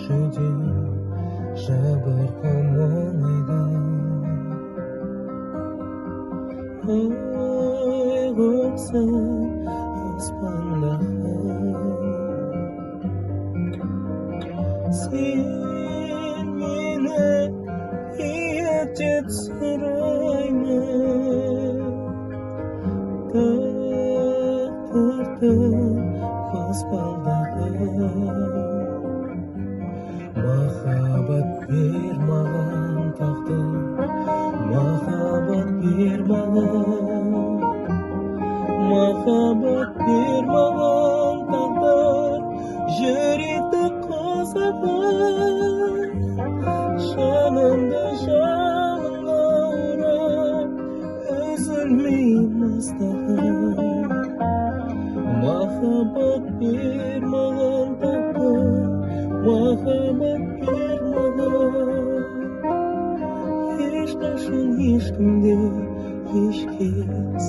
жүде жабырқамын ой көксің аспандағы сен мені ертеп сұраймын тағдырдың баспалдағы махаббат бер маған тағдыр махаббат бер маған махаббат бер маған тағдыр жүректі қозғап жанымды жалынға орап үзілмей мастағын махаббат бер маған тағдыр махаббат бер маған ешқашан ешкімде еш кез